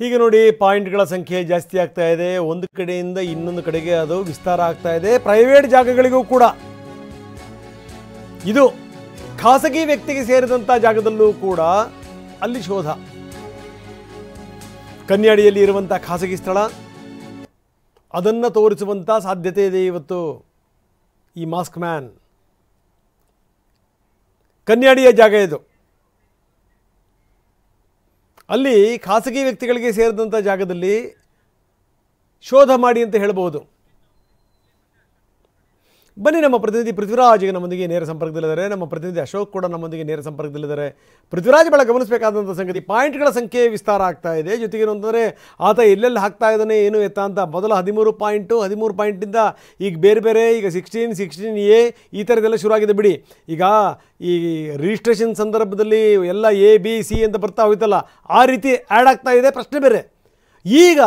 ಹೀಗೆ ನೋಡಿ ಪಾಯಿಂಟ್ಗಳ ಸಂಖ್ಯೆ ಜಾಸ್ತಿ ಆಗ್ತಾ ಇದೆ. ಒಂದು ಕಡೆಯಿಂದ ಇನ್ನೊಂದು ಕಡೆಗೆ ಅದು ವಿಸ್ತಾರ ಆಗ್ತಾ ಇದೆ. ಪ್ರೈವೇಟ್ ಜಾಗಗಳಿಗೂ ಕೂಡ ಇದು ಖಾಸಗಿ ವ್ಯಕ್ತಿಗೆ ಸೇರಿದಂಥ ಜಾಗದಲ್ಲೂ ಕೂಡ ಅಲ್ಲಿ ಶೋಧ. ಕನ್ಯಾಡಿಯಲ್ಲಿ ಇರುವಂಥ ಖಾಸಗಿ ಸ್ಥಳ ಅದನ್ನು ತೋರಿಸುವಂಥ ಸಾಧ್ಯತೆ ಇದೆ. ಇವತ್ತು ಈ ಮಾಸ್ಕ್ ಮ್ಯಾನ್ ಕನ್ಯಾಡಿಯ ಜಾಗ ಇದು. ಅಲ್ಲಿ ಖಾಸಗಿ ವ್ಯಕ್ತಿಗಳಿಗೆ ಸೇರಿದಂಥ ಜಾಗದಲ್ಲಿ ಶೋಧ ಮಾಡಿ ಅಂತ ಹೇಳ್ಬೋದು. ಬನ್ನಿ, ನಮ್ಮ ಪ್ರತಿನಿಧಿ ಪೃಥ್ವಿರಾಜ್ ನಮ್ಮೊಂದಿಗೆ ನೇರ ಸಂಪರ್ಕದಲ್ಲಿದ್ದಾರೆ. ನಮ್ಮ ಪ್ರತಿನಿಧಿ ಅಶೋಕ್ ಕೂಡ ನಮ್ಮೊಂದಿಗೆ ನೇರ ಸಂಪರ್ಕದಲ್ಲಿದ್ದಾರೆ. ಪೃಥ್ವಿರಾಜ್ ಬಹಳ ಗಮನಿಸಬೇಕಾದಂಥ ಸಂಗತಿ, ಪಾಯಿಂಟ್ಗಳ ಸಂಖ್ಯೆ ವಿಸ್ತಾರ ಆಗ್ತಾ ಇದೆ. ಜೊತೆಗೆ ಅಂತಂದರೆ ಆತ ಎಲ್ಲೆಲ್ಲಿ ಹಾಕ್ತಾ ಇದ್ದಾನೆ ಏನು ಎತ್ತ ಅಂತ. ಮೊದಲ 13 ಪಾಯಿಂಟಿಂದ ಈಗ ಬೇರೆ ಬೇರೆ, ಈಗ 16A ಈ ಥರದ್ದೆಲ್ಲ ಶುರುವಾಗಿದೆ ಬಿಡಿ. ಈಗ ಈ ರಿಜಿಸ್ಟ್ರೇಷನ್ ಸಂದರ್ಭದಲ್ಲಿ ಎಲ್ಲ ABC ಅಂತ ಬರ್ತಾ ಹೋಯ್ತಲ್ಲ, ಆ ರೀತಿ ಆ್ಯಡ್ ಆಗ್ತಾ ಇದೆ. ಪ್ರಶ್ನೆ ಬೇರೆ, ಈಗ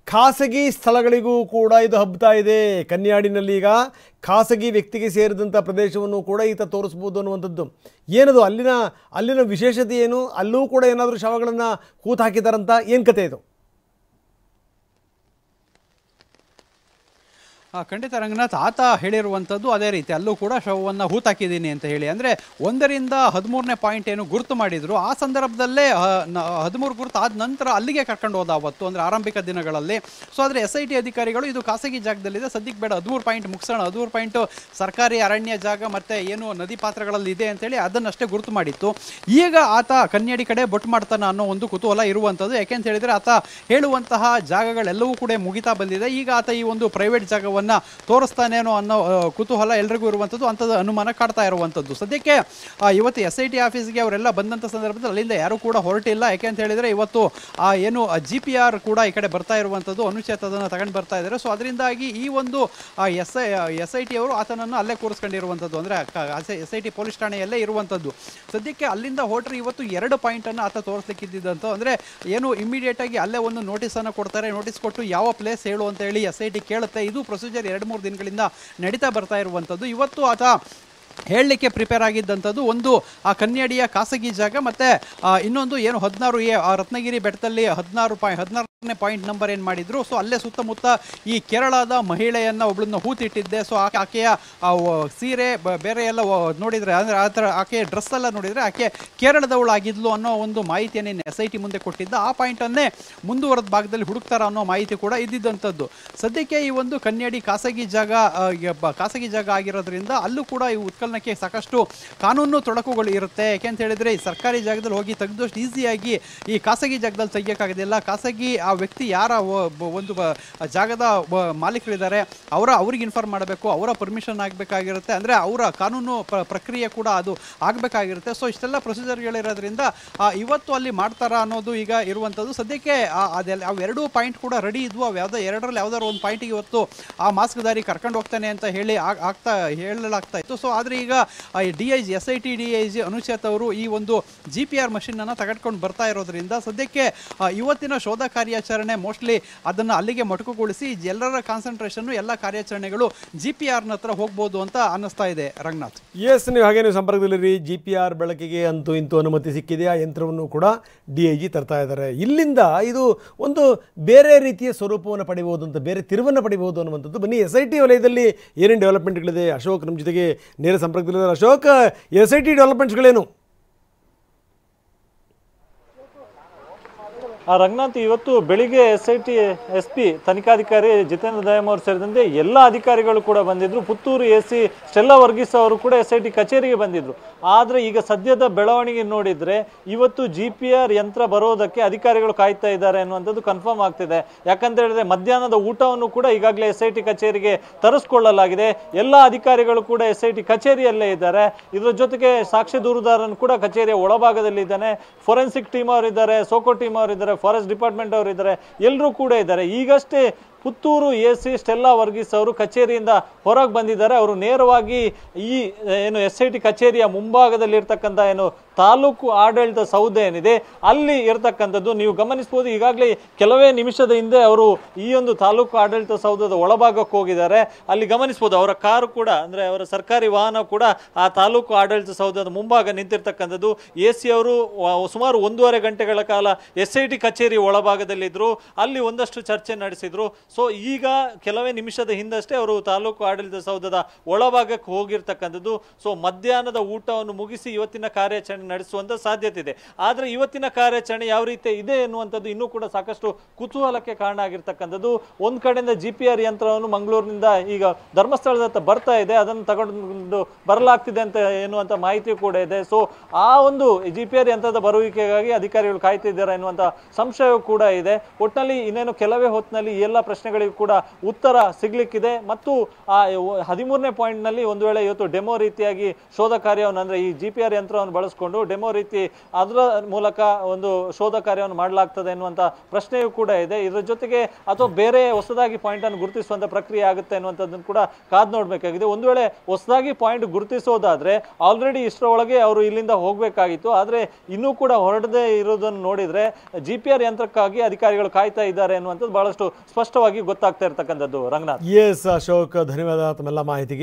ಖಾಸಗಿ ಸ್ಥಳಗಳಿಗೂ ಕೂಡ ಇದು ಹಬ್ತಾ ಇದೆ. ಕನ್ಯಾಡಿನಲ್ಲಿ ಈಗ ಖಾಸಗಿ ವ್ಯಕ್ತಿಗೆ ಸೇರಿದಂಥ ಪ್ರದೇಶವನ್ನು ಕೂಡ ಈತ ತೋರಿಸ್ಬೋದು ಅನ್ನುವಂಥದ್ದು. ಏನದು ಅಲ್ಲಿನ ವಿಶೇಷತೆ ಏನು? ಅಲ್ಲೂ ಕೂಡ ಏನಾದರೂ ಶವಗಳನ್ನು ಕೂತು ಹಾಕಿದಾರಂತ, ಏನು ಕತೆ ಇದು? ಖಂಡಿತ ರಂಗನಾಥ್, ಆತ ಹೇಳಿರುವಂಥದ್ದು ಅದೇ ರೀತಿ. ಅಲ್ಲೂ ಕೂಡ ಶವವನ್ನು ಹೂತಾಕಿದ್ದೀನಿ ಅಂತ ಹೇಳಿ. ಅಂದರೆ 1ರಿಂದ 13ನೇ ಪಾಯಿಂಟ್ ಏನು ಗುರುತು ಮಾಡಿದ್ರು, ಆ ಸಂದರ್ಭದಲ್ಲೇ 13 ಗುರುತು ಆದ ನಂತರ ಅಲ್ಲಿಗೆ ಕರ್ಕೊಂಡು ಹೋದ ಅವತ್ತು, ಅಂದರೆ ಆರಂಭಿಕ ದಿನಗಳಲ್ಲಿ. ಸೊ ಆದರೆ SIT ಅಧಿಕಾರಿಗಳು ಇದು ಖಾಸಗಿ ಜಾಗದಲ್ಲಿದೆ, ಸದ್ಯಕ್ಕೆ ಬೇಡ 13 ಪಾಯಿಂಟ್ ಮುಗಿಸೋಣ, 13 ಪಾಯಿಂಟ್ ಸರ್ಕಾರಿ ಅರಣ್ಯ ಜಾಗ ಮತ್ತು ಏನು ನದಿ ಪಾತ್ರಗಳಲ್ಲಿ ಇದೆ ಅಂತೇಳಿ ಅದನ್ನಷ್ಟೇ ಗುರುತು ಮಾಡಿತ್ತು. ಈಗ ಆತ ಕನ್ಯಾಡಿ ಕಡೆ ಬೊಟ್ಟು ಮಾಡ್ತಾನೆ ಅನ್ನೋ ಒಂದು ಕುತೂಹಲ ಇರುವಂಥದ್ದು. ಯಾಕೆಂತ ಹೇಳಿದರೆ ಆತ ಹೇಳುವಂತಹ ಜಾಗಗಳೆಲ್ಲವೂ ಕೂಡ ಮುಗಿತಾ ಬಂದಿದೆ. ಈಗ ಆತ ಈ ಒಂದು ಪ್ರೈವೇಟ್ ಜಾಗವನ್ನು ತೋರಿಸ್ತಾನೇನೋ ಅನ್ನೋ ಕುತೂಹಲ ಎಲ್ರಿಗೂ ಇರುವಂಥದ್ದು, ಅಂಥದ್ದು ಅನುಮಾನ ಕಾಡ್ತಾ ಇರುವಂಥದ್ದು. ಸದ್ಯಕ್ಕೆ ಇವತ್ತು SIT ಆಫೀಸ್ಗೆ ಅವರೆಲ್ಲ ಬಂದಂಥ ಸಂದರ್ಭದಲ್ಲಿ ಅಲ್ಲಿಂದ ಯಾರೂ ಕೂಡ ಹೊರಟಿಲ್ಲ. ಯಾಕೆ ಅಂತ ಹೇಳಿದರೆ ಇವತ್ತು ಏನು GPR ಕೂಡ ಈ ಕಡೆ ಬರ್ತಾ ಇರುವಂಥದ್ದು, ಅನುಚ್ಛೇದವನ್ನು ತಗೊಂಡು ಬರ್ತಾ ಇದ್ದಾರೆ. ಸೊ ಅದರಿಂದಾಗಿ ಈ ಒಂದು SIT ಅವರು ಆತನನ್ನು ಅಲ್ಲೇ ಕೂರಿಸ್ಕೊಂಡಿರುವಂಥದ್ದು, ಅಂದರೆ SIT ಪೊಲೀಸ್ ಠಾಣೆಯಲ್ಲೇ ಇರುವಂಥದ್ದು. ಸದ್ಯಕ್ಕೆ ಅಲ್ಲಿಂದ ಹೊರಟ್ರೆ ಇವತ್ತು 2 ಪಾಯಿಂಟನ್ನು ಆತ ತೋರಿಸ್ಲಿಕ್ಕಿದ್ದಂಥ, ಅಂದರೆ ಏನು ಇಮಿಡಿಯೇಟಾಗಿ ಅಲ್ಲೇ ಒಂದು ನೋಟಿಸನ್ನು ಕೊಡ್ತಾರೆ. ನೋಟಿಸ್ ಕೊಟ್ಟು ಯಾವ ಪ್ಲೇಸ್ ಹೇಳು ಅಂತ ಹೇಳಿ SIT ಕೇಳುತ್ತೆ. ಇದು ಪ್ರೊಸೀಜರ್ 2-3 ದಿನಗಳಿಂದ ನಡೀತಾ ಬರ್ತಾ ಇರುವಂಥದ್ದು. ಇವತ್ತು ಆತ ಹೇಳಲಿಕ್ಕೆ ಪ್ರಿಪೇರ್ ಆಗಿದ್ದಂಥದ್ದು ಒಂದು ಆ ಕನ್ಯಾಡಿಯ ಖಾಸಗಿ ಜಾಗ, ಮತ್ತು ಇನ್ನೊಂದು ಏನು 16A ರತ್ನಗಿರಿ ಬೆಟ್ಟದಲ್ಲಿ 16ನೇ ಪಾಯಿಂಟ್ ನಂಬರ್ ಏನು ಮಾಡಿದ್ರು. ಸೊ ಅಲ್ಲೇ ಸುತ್ತಮುತ್ತ ಈ ಕೇರಳದ ಮಹಿಳೆಯನ್ನು ಒಬ್ಳನ್ನ ಹೂತಿಟ್ಟಿದ್ದೆ. ಸೊ ಆಕೆಯ ಸೀರೆ ಬೇರೆ ಎಲ್ಲ ನೋಡಿದರೆ, ಅಂದರೆ ಆ ಥರ ಆಕೆಯ ಡ್ರೆಸ್ ಎಲ್ಲ ನೋಡಿದರೆ ಆಕೆ ಕೇರಳದವಳಾಗಿದ್ಲು ಅನ್ನೋ ಒಂದು ಮಾಹಿತಿಯನ್ನು SIT ಮುಂದೆ ಕೊಟ್ಟಿದ್ದ. ಆ ಪಾಯಿಂಟನ್ನೇ ಮುಂದುವರೆದ ಭಾಗದಲ್ಲಿ ಹುಡುಕ್ತಾರ ಅನ್ನೋ ಮಾಹಿತಿ ಕೂಡ ಇದ್ದಿದ್ದಂಥದ್ದು. ಸದ್ಯಕ್ಕೆ ಈ ಒಂದು ಕನ್ಯಾಡಿ ಖಾಸಗಿ ಜಾಗ ಆಗಿರೋದ್ರಿಂದ ಅಲ್ಲೂ ಕೂಡ ಈ ಉತ್ಖನನಕ್ಕೆ ಸಾಕಷ್ಟು ಕಾನೂನು ತೊಡಕುಗಳು ಇರುತ್ತೆ. ಯಾಕೆಂತ ಹೇಳಿದರೆ ಈ ಸರ್ಕಾರಿ ಜಾಗದಲ್ಲಿ ಹೋಗಿ ತೆಗೆದಷ್ಟು ಈಸಿಯಾಗಿ ಈ ಖಾಸಗಿ ಜಾಗದಲ್ಲಿ ತೆಗಿಯೋಕ್ಕಾಗೋದಿಲ್ಲ. ಖಾಸಗಿ ಆ ವ್ಯಕ್ತಿ ಯಾರ ಒಂದು ಜಾಗದ ಮಾಲೀಕರಿದ್ದಾರೆ ಅವ್ರಿಗೆ ಇನ್ಫಾರ್ಮ್ ಮಾಡಬೇಕು, ಅವರ ಪರ್ಮಿಷನ್ ಆಗಬೇಕಾಗಿರುತ್ತೆ, ಅಂದರೆ ಅವರ ಕಾನೂನು ಪ್ರಕ್ರಿಯೆ ಕೂಡ ಅದು ಆಗಬೇಕಾಗಿರುತ್ತೆ. ಸೊ ಇಷ್ಟೆಲ್ಲ ಪ್ರೊಸೀಜರ್ಗಳಿರೋದ್ರಿಂದ ಇವತ್ತು ಅಲ್ಲಿ ಮಾಡ್ತಾರಾ ಅನ್ನೋದು ಈಗ ಇರುವಂಥದ್ದು. ಸದ್ಯಕ್ಕೆ ಅವೆರಡೂ ಪಾಯಿಂಟ್ ಕೂಡ ರೆಡಿ ಇದ್ವು. ಎರಡರಲ್ಲಿ ಯಾವ್ದಾದ್ರು ಒಂದು ಪಾಯಿಂಟಿಗೆ ಇವತ್ತು ಆ ಮಾಸ್ಕ್ದಾರಿ ಕರ್ಕೊಂಡು ಹೋಗ್ತಾನೆ ಅಂತ ಹೇಳಿ ಹೇಳಲಾಗ್ತಾ ಇತ್ತು. ಸೊ ಆದರೆ ಈಗ DIG SIT DIG ಅನುಚೇತ್ ಅವರು ಈ ಒಂದು GPR ಮಷಿನನ್ನು ತೆಗೆದುಕೊಂಡು ಬರ್ತಾ ಇರೋದ್ರಿಂದ ಸದ್ಯಕ್ಕೆ ಇವತ್ತಿನ ಶೋಧ ಕಾರ್ಯಾಚರಣೆ ಮೋಸ್ಟ್ಲಿ ಅದನ್ನು ಅಲ್ಲಿಗೆ ಮೊಟಕುಗೊಳಿಸಿ ಎಲ್ಲರ ಕಾನ್ಸಂಟ್ರೇಷನ್ ಎಲ್ಲ ಕಾರ್ಯಾಚರಣೆಗಳು GPRನ ಹತ್ರ ಹೋಗ್ಬೋದು ಅಂತ ಅನ್ನಿಸ್ತಾ ಇದೆ. ರಂಗನಾಥ್, ನೀವು ಹಾಗೇನು ಸಂಪರ್ಕದಲ್ಲಿರಿ. GPR ಬಳಕೆಗೆ ಅಂತೂ ಇಂತೂ ಅನುಮತಿ ಸಿಕ್ಕಿದೆ. ಆ ಯಂತ್ರವನ್ನು ಕೂಡ DIG ತರ್ತಾ ಇದ್ದಾರೆ. ಇಲ್ಲಿಂದ ಇದು ಒಂದು ಬೇರೆ ರೀತಿಯ ಸ್ವರೂಪವನ್ನು ಪಡಿಬಹುದು ಅಂತ, ಬೇರೆ ತಿರುವನ್ನು ಪಡಿಬಹುದು ಅನ್ನುವಂಥದ್ದು. ಬನ್ನಿ, SIT ವಲಯದಲ್ಲಿ ಏನೇನು ಡೆವಲಪ್ಮೆಂಟ್ಗಳಿದೆ, ಅಶೋಕ್ ನಮ್ಮ ಜೊತೆಗೆ ನೇರ ಸಂಪರ್ಕದಲ್ಲಿದ್ದಾರೆ. ಅಶೋಕ್, SIT ಡೆವಲಪ್ಮೆಂಟ್ಸ್ಗಳೇನು? ರಂಗನಾಥ್, ಇವತ್ತು ಬೆಳಿಗ್ಗೆ SIT SP ತನಿಖಾಧಿಕಾರಿ ಜಿತೇಂದ್ರ ದಯಾಮ್ ಅವರು ಸೇರಿದಂತೆ ಎಲ್ಲ ಅಧಿಕಾರಿಗಳು ಕೂಡ ಬಂದಿದ್ರು. ಪುತ್ತೂರು AC ಸ್ಟೆಲ್ಲಾ ವರ್ಗೀಸ್ ಅವರು ಕೂಡ SIT ಕಚೇರಿಗೆ ಬಂದಿದ್ರು. ಆದರೆ ಈಗ ಸದ್ಯದ ಬೆಳವಣಿಗೆ ನೋಡಿದರೆ ಇವತ್ತು GPR ಯಂತ್ರ ಬರೋದಕ್ಕೆ ಅಧಿಕಾರಿಗಳು ಕಾಯ್ತಾ ಇದ್ದಾರೆ ಅನ್ನುವಂಥದ್ದು ಕನ್ಫರ್ಮ್ ಆಗ್ತಿದೆ. ಯಾಕಂತ ಹೇಳಿದ್ರೆ ಮಧ್ಯಾಹ್ನದ ಊಟವನ್ನು ಕೂಡ ಈಗಾಗಲೇ SIT ಕಚೇರಿಗೆ ತರಿಸ್ಕೊಳ್ಳಲಾಗಿದೆ. ಎಲ್ಲ ಅಧಿಕಾರಿಗಳು ಕೂಡ SIT ಕಚೇರಿಯಲ್ಲೇ ಇದ್ದಾರೆ. ಇದರ ಜೊತೆಗೆ ಸಾಕ್ಷ್ಯ ದೂರುದಾರನು ಕೂಡ ಕಚೇರಿಯ ಒಳಭಾಗದಲ್ಲಿ ಇದ್ದಾನೆ. ಫೋರೆನ್ಸಿಕ್ ಟೀಮ್ ಅವರಿದ್ದಾರೆ, ಸೋಕೋ ಟೀಮ್ ಅವರಿದ್ದಾರೆ, ಫಾರೆಸ್ಟ್ ಡಿಪಾರ್ಟ್ಮೆಂಟ್ ಅವರು ಇದ್ದಾರೆ, ಎಲ್ಲರೂ ಕೂಡ ಇದ್ದಾರೆ. ಈಗಷ್ಟೇ ಪುತ್ತೂರು AC ಸ್ಟೆಲ್ಲಾ ವರ್ಗೀಸ್ ಅವರು ಕಚೇರಿಯಿಂದ ಹೊರಗೆ ಬಂದಿದ್ದಾರೆ. ಅವರು ನೇರವಾಗಿ ಈ ಏನು SIT ಕಚೇರಿಯ ಮುಂಭಾಗದಲ್ಲಿರ್ತಕ್ಕಂಥ ಏನು ತಾಲೂಕು ಆಡಳಿತ ಸೌಧ ಏನಿದೆ ಅಲ್ಲಿ ಇರತಕ್ಕಂಥದ್ದು. ನೀವು ಗಮನಿಸಬಹುದು, ಈಗಾಗಲೇ ಕೆಲವೇ ನಿಮಿಷದ ಹಿಂದೆ ಅವರು ಈ ಒಂದು ತಾಲೂಕು ಆಡಳಿತ ಸೌಧದ ಒಳಭಾಗಕ್ಕೆ ಹೋಗಿದ್ದಾರೆ. ಅಲ್ಲಿ ಗಮನಿಸಬಹುದು ಅವರ ಕಾರು ಕೂಡ, ಅಂದ್ರೆ ಅವರ ಸರ್ಕಾರಿ ವಾಹನ ಕೂಡ ಆ ತಾಲೂಕು ಆಡಳಿತ ಸೌಧದ ಮುಂಭಾಗ ನಿಂತಿರ್ತಕ್ಕಂಥದ್ದು. AC ಅವರು ಸುಮಾರು 1.5 ಗಂಟೆಗಳ ಕಾಲ SIT ಕಚೇರಿ ಒಳಭಾಗದಲ್ಲಿದ್ರು, ಅಲ್ಲಿ ಒಂದಷ್ಟು ಚರ್ಚೆ ನಡೆಸಿದ್ರು. ಸೊ ಈಗ ಕೆಲವೇ ನಿಮಿಷದ ಹಿಂದಷ್ಟೇ ಅವರು ತಾಲೂಕು ಆಡಳಿತ ಸೌಧದ ಒಳಭಾಗಕ್ಕೆ ಹೋಗಿರ್ತಕ್ಕಂಥದ್ದು. ಸೊ ಮಧ್ಯಾಹ್ನದ ಊಟವನ್ನು ಮುಗಿಸಿ ಇವತ್ತಿನ ಕಾರ್ಯಾಚರಣೆ ನಡೆಸುವಂತ ಸಾಧ್ಯತೆ ಇದೆ. ಆದ್ರೆ ಇವತ್ತಿನ ಕಾರ್ಯಾಚರಣೆ ಯಾವ ರೀತಿ ಇದೆ ಎನ್ನುವಂಥದ್ದು ಇನ್ನೂ ಕೂಡ ಸಾಕಷ್ಟು ಕುತೂಹಲಕ್ಕೆ ಕಾರಣ ಆಗಿರ್ತಕ್ಕಂಥದ್ದು. ಒಂದ್ ಕಡೆಯಿಂದ GPR ಯಂತ್ರವನ್ನು ಮಂಗಳೂರಿನಿಂದ ಈಗ ಧರ್ಮಸ್ಥಳದತ್ತ ಬರ್ತಾ ಇದೆ, ಅದನ್ನು ತಗೊಂಡು ಬರಲಾಗ್ತಿದೆ ಅಂತ ಎನ್ನುವಂತ ಮಾಹಿತಿ ಕೂಡ ಇದೆ. ಸೊ ಆ ಒಂದು GPR ಯಂತ್ರದ ಬರುವಿಕೆಗಾಗಿ ಅಧಿಕಾರಿಗಳು ಕಾಯ್ತಿದ್ದಾರೆ ಎನ್ನುವಂತ ಸಂಶಯ ಕೂಡ ಇದೆ. ಒಟ್ಟಿನಲ್ಲಿ ಇನ್ನೇನು ಕೆಲವೇ ಹೊತ್ತಿನಲ್ಲಿ ಈ ಎಲ್ಲ ಪ್ರಶ್ನೆಗಳಿಗೂ ಕೂಡ ಉತ್ತರ ಸಿಗ್ಲಿಕ್ಕಿದೆ. ಮತ್ತು ಆ 13ನೇ ಪಾಯಿಂಟ್ ನಲ್ಲಿ ಒಂದು ವೇಳೆ ಇವತ್ತು ಡೆಮೋ ರೀತಿಯಾಗಿ ಶೋಧ ಕಾರ್ಯವನ್ನು, ಅಂದ್ರೆ ಈ GPR ಯಂತ್ರವನ್ನು ಬಳಸಿಕೊಂಡು ಡೆಮೋ ರೀತಿ ಅದರ ಮೂಲಕ ಒಂದು ಶೋಧ ಕಾರ್ಯವನ್ನು ಮಾಡಲಾಗ್ತದೆ ಎನ್ನುವಂತ ಪ್ರಶ್ನೆಯೂ ಕೂಡ ಇದೆ. ಇದರ ಜೊತೆಗೆ ಅಥವಾ ಬೇರೆ ಹೊಸದಾಗಿ ಪಾಯಿಂಟ್ ಅನ್ನು ಗುರುತಿಸುವಂತ ಪ್ರಕ್ರಿಯೆ ಆಗುತ್ತೆ ಅನ್ನುವಂಥದ್ದನ್ನು ಕೂಡ ಕಾದ್ ನೋಡ್ಬೇಕಾಗಿದೆ. ಒಂದು ವೇಳೆ ಹೊಸದಾಗಿ ಪಾಯಿಂಟ್ ಗುರುತಿಸೋದಾದ್ರೆ ಆಲ್ರೆಡಿ ಇಷ್ಟರೊಳಗೆ ಅವರು ಇಲ್ಲಿಂದ ಹೋಗ್ಬೇಕಾಗಿತ್ತು. ಆದ್ರೆ ಇನ್ನೂ ಕೂಡ ಹೊರಡದೆ ಇರೋದನ್ನು ನೋಡಿದ್ರೆ GPR ಯಂತ್ರಕ್ಕಾಗಿ ಅಧಿಕಾರಿಗಳು ಕಾಯ್ತಾ ಇದ್ದಾರೆ ಅನ್ನುವಂಥದ್ದು ಬಹಳಷ್ಟು ಸ್ಪಷ್ಟವಾಗಿ ಗೊತ್ತಾಗ್ತಾ ಇರ್ತಕ್ಕಂಥದ್ದು. ರಂಗನಾಥ್. ಎಸ್ ಅಶೋಕ್, ಧನ್ಯವಾದ ತಮ್ಮೆಲ್ಲ ಮಾಹಿತಿಗೆ.